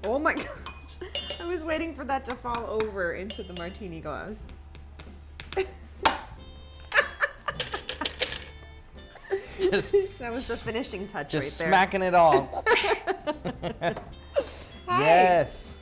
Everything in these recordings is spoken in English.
Oh my God. I was waiting for that to fall over into the martini glass. That was the finishing touch right there. Just smacking it all. Hi. Yes.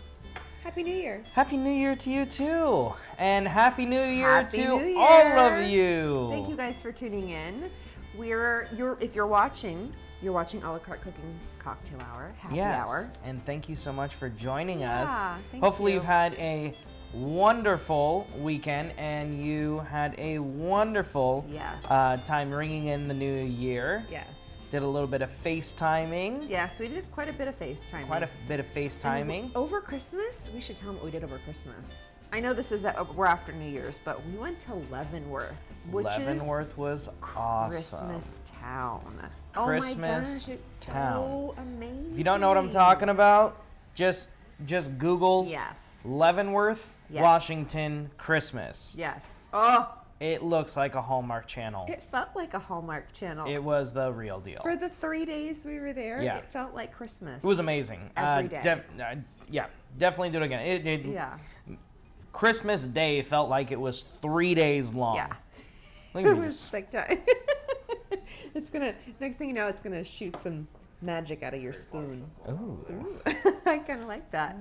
Happy New Year. Happy New Year to you too. And Happy New Year Happy to New Year. all of you. Thank you guys for tuning in. If you're watching a la carte cooking cocktail hour, happy hour. And thank you so much for joining us. Thank Hopefully you. you've had a wonderful weekend and you had a wonderful time ringing in the new year. Yes. Did a little bit of FaceTiming. Yes, we did quite a bit of FaceTiming. Quite a bit of FaceTiming. And over Christmas, we should tell them what we did over Christmas. I know this is we're after New Year's, but we went to Leavenworth, which Leavenworth was awesome. Christmas town. Christmas oh my gosh, it's town. So amazing. If you don't know what I'm talking about, just Google Leavenworth, Washington Christmas. Yes. Oh. It looks like a Hallmark channel. It felt like a Hallmark channel. It was the real deal. For the 3 days we were there, it felt like Christmas. It was amazing. Every day. Definitely do it again. Yeah. Christmas Day felt like it was 3 days long. Yeah. It was like time. Next thing you know, it's gonna shoot some magic out of your spoon. Ooh. I kind of like that.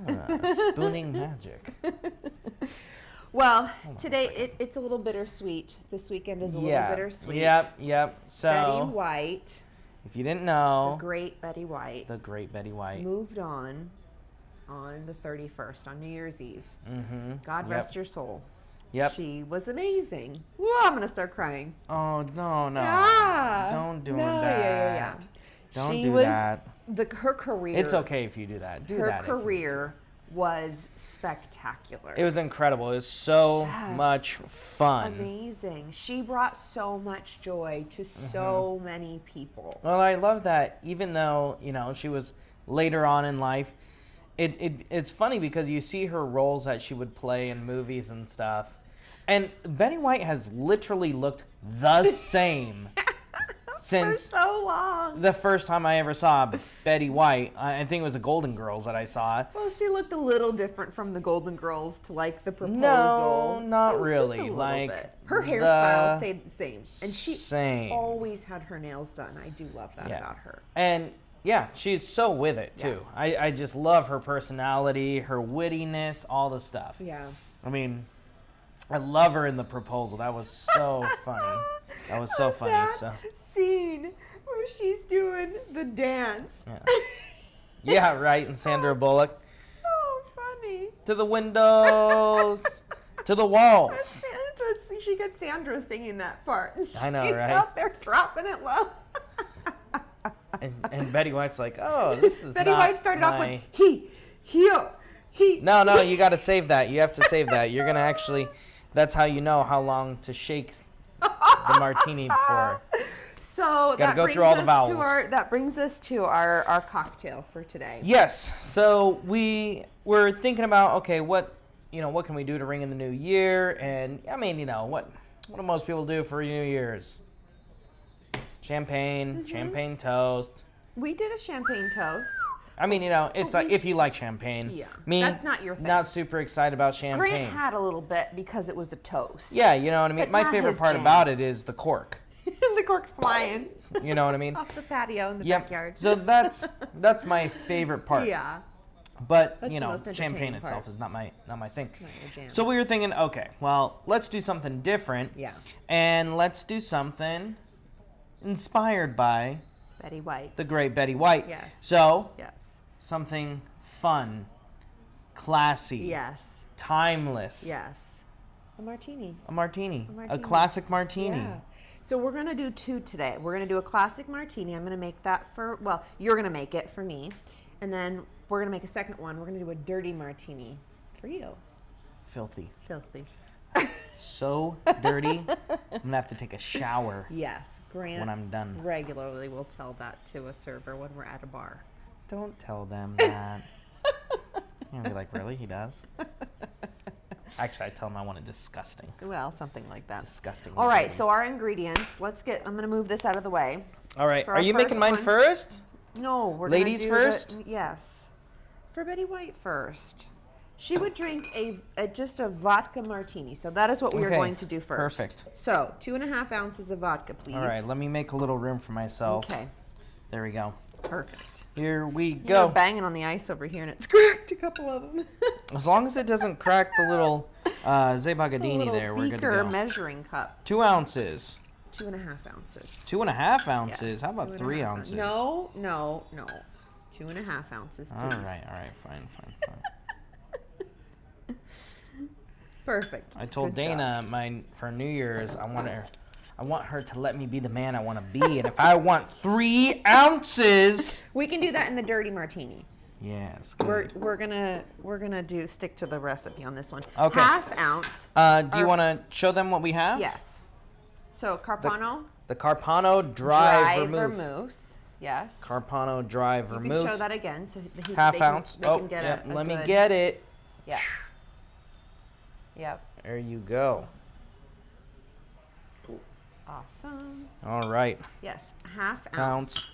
Spooning magic. Well, today it's a little bittersweet. This weekend is a little bittersweet. Yep. So Betty White. If you didn't know, the great Betty White. Moved on the 31st, on New Year's Eve. Mm-hmm. God rest your soul. Yep. She was amazing. Whoa, I'm gonna start crying. Oh no. Yeah. Don't do that. Yeah. Don't she do was that. Her career. It's okay if you do that. Her career was spectacular. It was incredible. It was so much fun. Amazing. She brought so much joy to so many people. Well, I love that. Even though she was later on in life, it's funny because you see her roles that she would play in movies and stuff, and Betty White has literally looked the same since for so long. The first time I ever saw Betty White, I think it was the Golden Girls that I saw. Well, she looked a little different from the Golden Girls to like the Proposal. No, not really. Just a like bit. Her hairstyle stayed the same, and she always had her nails done. I do love that about her. And yeah, she's so with it too. I just love her personality, her wittiness, all the stuff. Yeah. I mean, I love her in The Proposal. That was so funny. That was so funny. That scene where she's doing the dance. Yeah, right. And Sandra Bullock. So funny. To the windows, to the walls. She got Sandra singing that part. I know, right? She's out there dropping it low. And Betty White's like, oh, this is Betty White started off with he. No, you got to save that. You have to save that. You're going to actually, that's how you know how long to shake the martini before. So that brings us to our cocktail for today. Yes. So we were thinking about, okay, what can we do to ring in the new year? And I mean, what do most people do for New Year's? Champagne toast. We did a champagne toast. I mean, it's like if you like champagne. Yeah. Me, that's not your thing. Not super excited about champagne. Grant had a little bit because it was a toast. Yeah, you know what I mean? My favorite part about it is the cork. The cork flying. You know what I mean? Off the patio in the backyard. So that's my favorite part. Yeah. But, champagne itself is not my thing. Not your jam. So we were thinking, okay, well, let's do something different. Yeah. And let's do something inspired by Betty White. The great Betty White. Yes. So, something fun, classy. Yes. Timeless. Yes. A martini. A classic martini. Yeah. So we're going to do two today. We're going to do a classic martini. I'm going to make that you're going to make it for me. And then we're going to make a second one. We're going to do a dirty martini for you. Filthy. So dirty. I'm going to have to take a shower. Yes. Grant when I'm done. Regularly will tell that to a server when we're at a bar. Don't tell them that. You're going to be like, really? He does? Actually, I tell him I want it disgusting. Well, something like that. Disgusting. All right, so our ingredients. I'm going to move this out of the way. All right. Are you making mine first? No, we're ladies gonna do first? yes. for Betty White first. She would drink just a vodka martini. So that is what we are going to do first. Perfect. So 2.5 ounces of vodka, please. All right, let me make a little room for myself. Okay. There we go. Perfect. Here we You're go. banging on the ice over here, and it's cracked a couple of them. As long as it doesn't crack the little Zebagadini there, we're good to go. Measuring cup. 2 ounces. 2.5 ounces. 2.5 ounces. Yes, How about 3 ounces? No. 2.5 ounces, please. All right. Fine. Perfect. I told Good Dana for New Year's I want her to let me be the man I want to be, and if I want 3 ounces, we can do that in the dirty martini. Yes. We're gonna stick to the recipe on this one. Okay. 1/2 ounce. Do you want to show them what we have? Yes. So Carpano. The Carpano dry vermouth. Yes. Carpano dry You vermouth. can show that again, so they 1/2 ounce. can get yep. a Let me good- get it. Yeah. Yep. There you go. Awesome. All right. Yes, 1/2 ounce.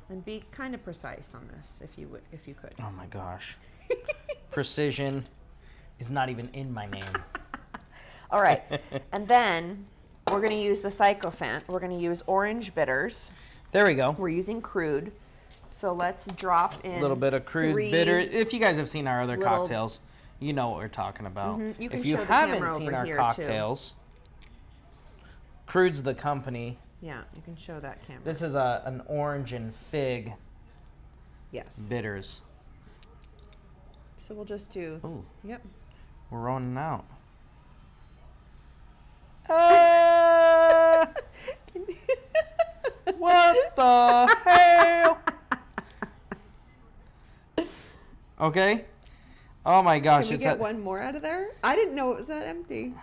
And be kind of precise on this, if you could. Oh my gosh. Precision is not even in my name. All right, and then we're going to use the Sycophant. We're going to use orange bitters. There we go. We're using crude, so let's drop in A little bit of crude 3 bitter. If you guys have seen our other little- cocktails, you know what we're talking about. You can if you show the haven't camera seen over our here, cocktails, Crude's the company. Yeah, you can show that camera. This is an orange and fig Yes. bitters. So we'll just do. Ooh, Yep. we're running out. Ah! What the hell? Okay. Oh my gosh! Can we it's get at, one more out of there? I didn't know it was that empty.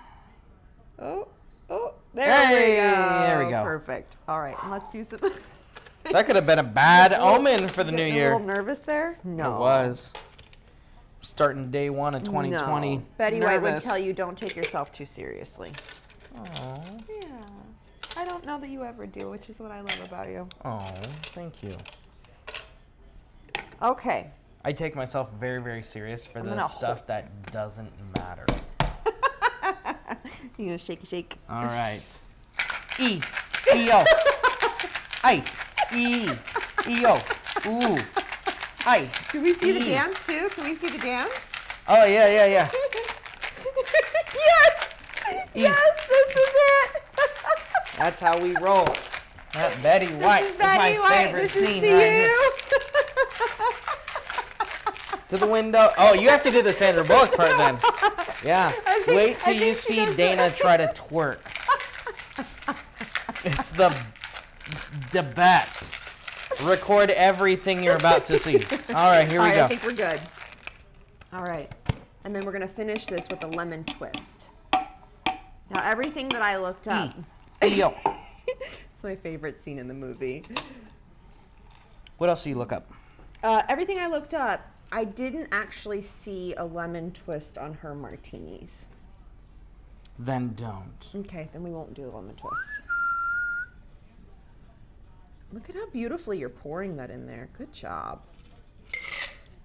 Oh, there Hey, we go. there we go. Perfect. All right, and let's do some. that could have been a bad omen for the new Getting year. A little nervous there? No. It was. Starting day 1 of 2020. No. Betty White would Nervous. tell you don't take yourself too seriously. Aw. Yeah. I don't know that you ever do, which is what I love about you. Oh, thank you. Okay. I take myself very, very serious for the gonna stuff that doesn't matter. You gonna shake? All right. E-O. I. E-O. Ooh. I. Can we see the E. dance too? Can we see the dance? Oh, yeah. Yes! E. Yes, this is it! That's how we roll. That Betty White This is is Betty my White. favorite This is scene to right here. you. To the window. Oh, you have to do the Sandra Bullock part then. Yeah. Wait till I you think she see does Dana try to twerk. It's the best. Record everything you're about to see. All right, here we go. I think we're good. All right. And then we're going to finish this with a lemon twist. Now, everything that I looked up. E-O. It's my favorite scene in the movie. What else do you look up? Everything I looked up, I didn't actually see a lemon twist on her martinis. Then don't. Okay, then we won't do a lemon twist. Look at how beautifully you're pouring that in there. Good job.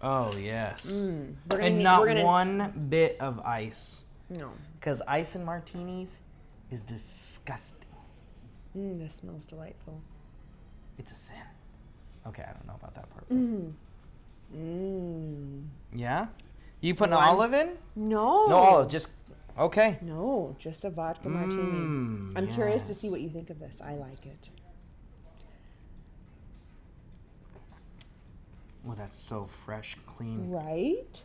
Oh, yes. We're And not one bit of ice. No. Because ice in martinis is disgusting. This smells delightful. It's a sin. Okay, I don't know about that part. Yeah? You putting One. olive in? No. No olive, just okay. No, just a vodka martini. I'm curious to see what you think of this. I like it. Oh, that's so fresh, clean. Right?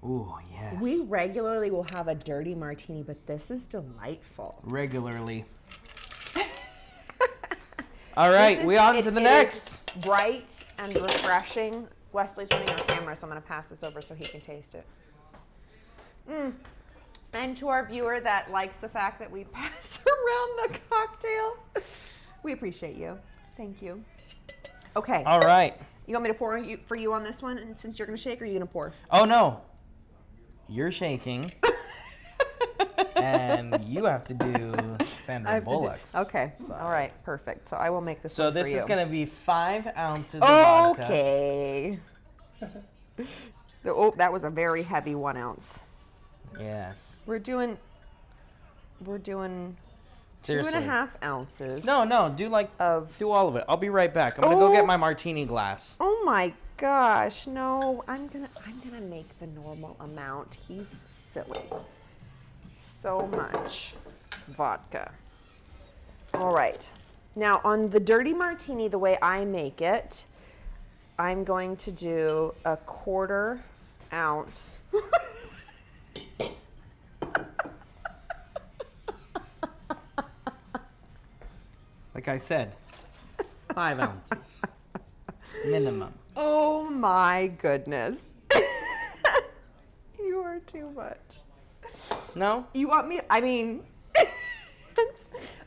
Ooh, yes. We regularly will have a dirty martini, but this is delightful. Regularly. All right, we on to the It next. is bright and refreshing. Wesley's running our camera, so I'm going to pass this over so he can taste it. And to our viewer that likes the fact that we pass around the cocktail, we appreciate you. Thank you. Okay. All right. You want me to pour for you on this one? And since you're going to shake, or are you going to pour? Oh, no. You're shaking. and you have to do Sandra Bullock's. Okay. side. All right. Perfect. So I will make this So one this for you. is going to be 5 ounces of vodka. Okay. Oh, that was a very heavy 1 ounce. Yes. We're doing 2.5 Seriously. ounces. No, do all of it. I'll be right back. I'm gonna go get my martini glass. Oh my gosh, no! I'm gonna make the normal amount. He's silly. So much vodka. All right. Now on the dirty martini, the way I make it, I'm going to do 1/4 ounce. Like I said, 5 ounces minimum. Oh my goodness. You are too much. No? You want me? I mean,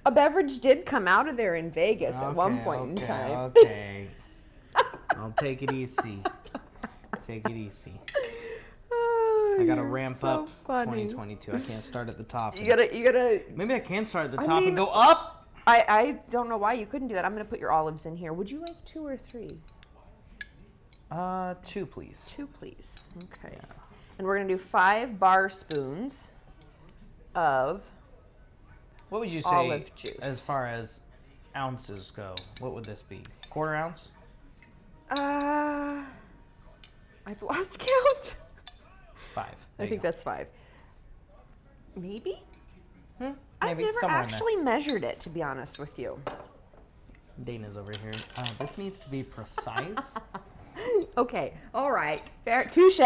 a beverage did come out of there in Vegas at one point in time. Okay. I'll take it easy. Take it easy. Oh, I gotta you're ramp so up funny. 2022. I can't start at the top. You gotta. Maybe I can start at the I top mean- and go up. I don't know why you couldn't do that. I'm gonna put your olives in here. Would you like 2 or 3? 2, please. 2, please. Okay. And we're gonna do 5 bar spoons of What would you say olive juice. as far as ounces go? What would this be? 1/4 ounce? I've lost count. 5. I There you think go. that's 5. Maybe? I've Maybe never somewhere in there. actually measured it, to be honest with you. Dana's over here. This needs to be precise. Okay, all right. Fair, touche.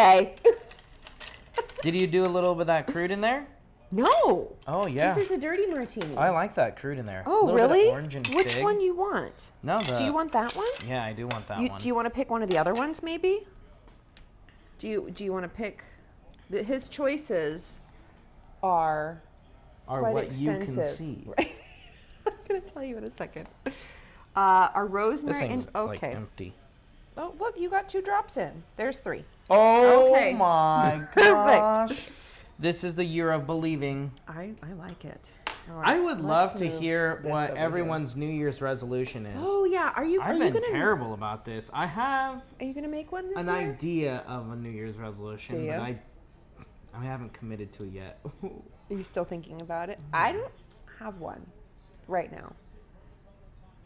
Did you do a little bit of that crude in there? No. Oh, yeah. This is a dirty martini. I like that crude in there. Oh, a little bit really? of orange and Which fig. one you want? No, Do you want that one? Yeah, I do want that one. Do you want to pick one of the other ones, maybe? Do you want to pick? His choices are or quite what you extensive. can see. Right? I'm gonna tell you in a second. Our This rosemary thing's and like okay. empty. Oh, look, you got 2 drops in. There's 3. Oh Okay. my Perfect. gosh. This is the year of believing. I like it. All right, I would love let's to move hear this what over everyone's New Year's resolution is. here. Oh yeah, are you I've gonna been terrible about this. I have Are you gonna make one this an year? idea of a New Year's resolution, Do you? but I haven't committed to it yet. Are you still thinking about it? I don't have one right now.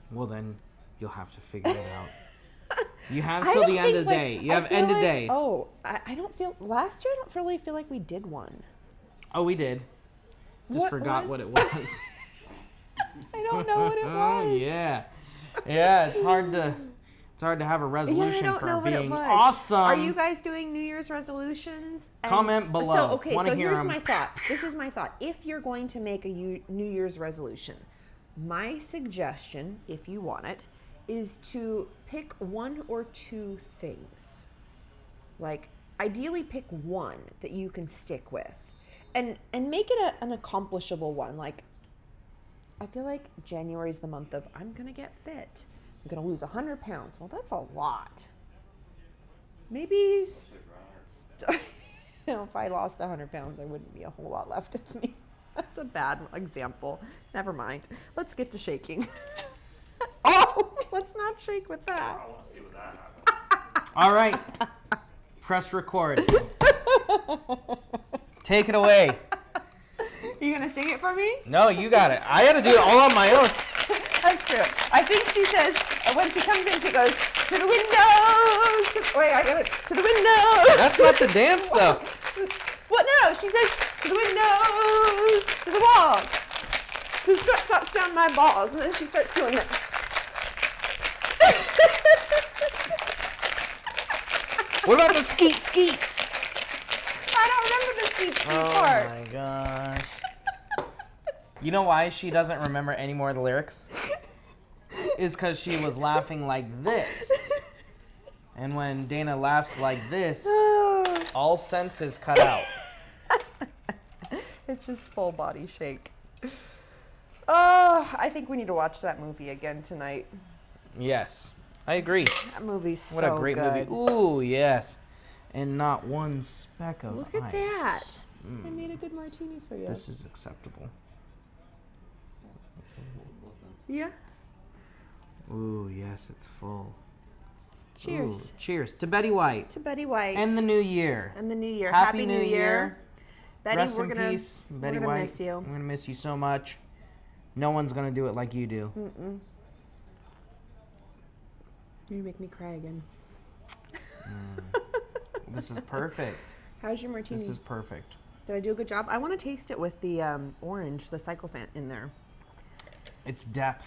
Well, then you'll have to figure it out. You have I till the don't end of the think, day. like, You I have feel end of like- day. Oh, I don't feel. Last year, I don't really feel like we did one. Oh, we did. Just What forgot was- what it was. I don't know what it Oh was. yeah, yeah. It's hard to have a resolution don't for know what it being was. awesome. Are you guys doing New Year's resolutions? Comment below. So, okay, Wanna so hear here's 'em. my thought. This is my thought. If you're going to make a New Year's resolution, my suggestion, if you want it, is to pick 1 or 2 things. Like, ideally pick one that you can stick with. And make it an accomplishable one. Like, I feel like January is the month of I'm going to get fit. I'm going to lose 100 pounds. Well, that's a lot. Maybe, if I lost 100 pounds, there wouldn't be a whole lot left of me. That's a bad example. Never mind. Let's get to shaking. Oh, let's not shake with that. I want to see what that happens. All right. Press record. Take it away. Are you going to sing it for me? No, you got it. I got to do it all on my own. That's true. I think she says, when she comes in, she goes, to the windows. Wait, I got it. To the windows. That's not the dance, though. What? No, she says, to the windows, to the wall. To the drops down my balls. And then she starts doing that. What about the skeet skeet? I don't remember the skeet Oh part. my gosh. You know why she doesn't remember any more of the lyrics? Is because she was laughing like this. And when Dana laughs like this, all sense is cut out. It's just full body shake. Oh, I think we need to watch that movie again tonight. Yes, I agree. That movie's so What a great good. movie. Ooh, yes. And not one speck of Look at ice. that. I made a good martini for you. This is acceptable. Yeah. Ooh, yes, it's full. Cheers. Ooh, cheers to Betty White. To Betty White. And the new year. And the new year. Happy New Year. Betty, Rest we're in gonna peace, Betty we're gonna White. miss you. I'm gonna miss you so much. No one's gonna do it like you do. Mm-mm. You make me cry again. This is perfect. How's your martini? This is perfect. Did I do a good job? I want to taste it with the orange, the sycophant in there. It's depth.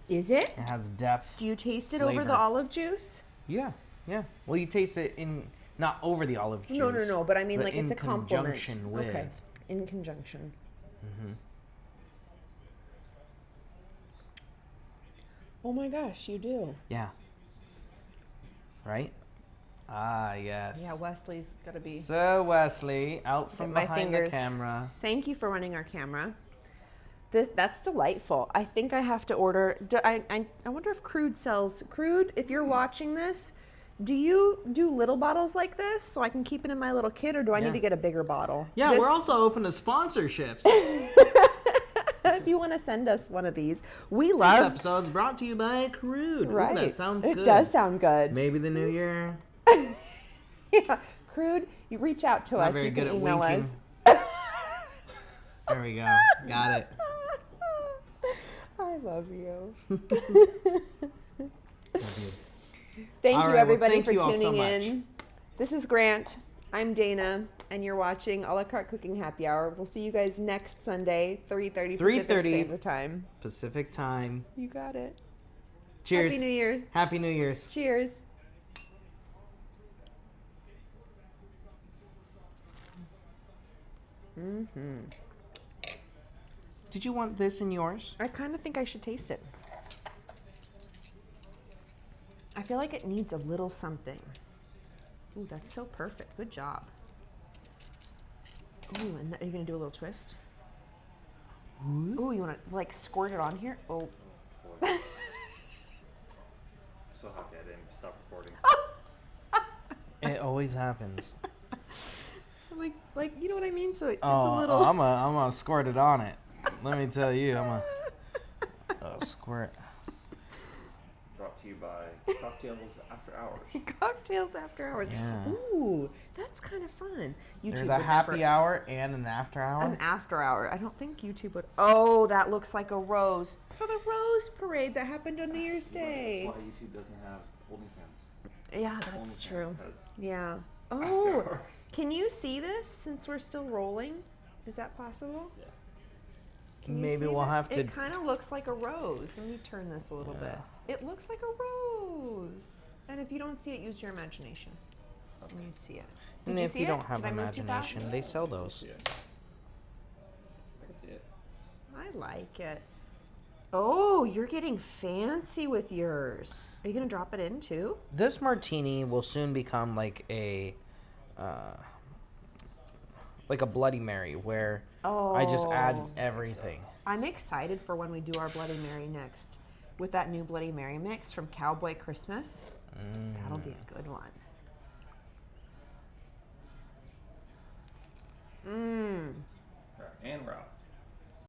Is it? It has depth. Do you taste it over Flavor. the olive juice? Yeah, yeah. Well, you taste it in not over the olive juice. No. But I mean, but like in it's a compliment. conjunction with. Okay. In conjunction. Mm-hmm. Oh my gosh, you do. Yeah. Right? Ah, yes. Yeah, Wesley's got to be. So Wesley, out from my behind the fingers. camera. Thank you for running our camera. That's delightful. I think I have to order. I wonder if Crude sells. Crude, if you're watching this, do you do little bottles like this so I can keep it in my little kit, or do I Yeah. need to get a bigger bottle? Yeah, This- we're also open to sponsorships. If you want to send us one of these, we This love. episode's brought to you by Crude. Ooh, Right. that sounds it good. does sound good. Maybe the new year. Yeah. Crude, you reach out to Not us. very You good can at email winking. us. There we go. Got it. I love you. Love you. Thank All you, right, well, everybody, thank for you all so tuning much. in. This is Grant. I'm Dana, and you're watching A La Carte Cooking Happy Hour. We'll see you guys next Sunday, 3:30 Pacific 3:30. Standard Time. Pacific time. You got it. Cheers. Happy New Year. Happy New Year's. Cheers. Mm-hmm. Did you want this in yours? I kind of think I should taste it. I feel like it needs a little something. Ooh, that's so perfect. Good job. Ooh, and are you gonna do a little twist? Ooh, you wanna like squirt it on here? Oh. So happy I didn't stop recording. It always happens. like you know what I mean? So it's a Oh, little. I'm gonna squirt it on it. Let me tell you, I'm a squirt. Brought to you by Cocktails After Hours. Cocktails after hours. Yeah. Ooh, that's kind of fun. YouTube There's a would happy never- hour and an after hour. An after hour. I don't think YouTube would. Oh, that looks like a rose for the rose parade that happened on New Year's Day. That's why YouTube doesn't have OnlyFans. Yeah, that's OnlyFans true. has Yeah. After Oh, Hours. can you see this since we're still rolling? Is that possible? Yeah. Can you Maybe see we'll that? have to. It kind of looks like a rose. Let me turn this a little bit. It looks like a rose. And if you don't see it, use your imagination. And you'd see it. Did And you if see you it? don't have Did I move too fast? imagination, they sell those. See it. I can see it. I like it. Oh, you're getting fancy with yours. Are you gonna drop it in too? This martini will soon become like a Bloody Mary, where I just add Oh. everything. I'm excited for when we do our Bloody Mary next with that new Bloody Mary mix from Cowboy Christmas. That'll be a good one. Alright, and we're out.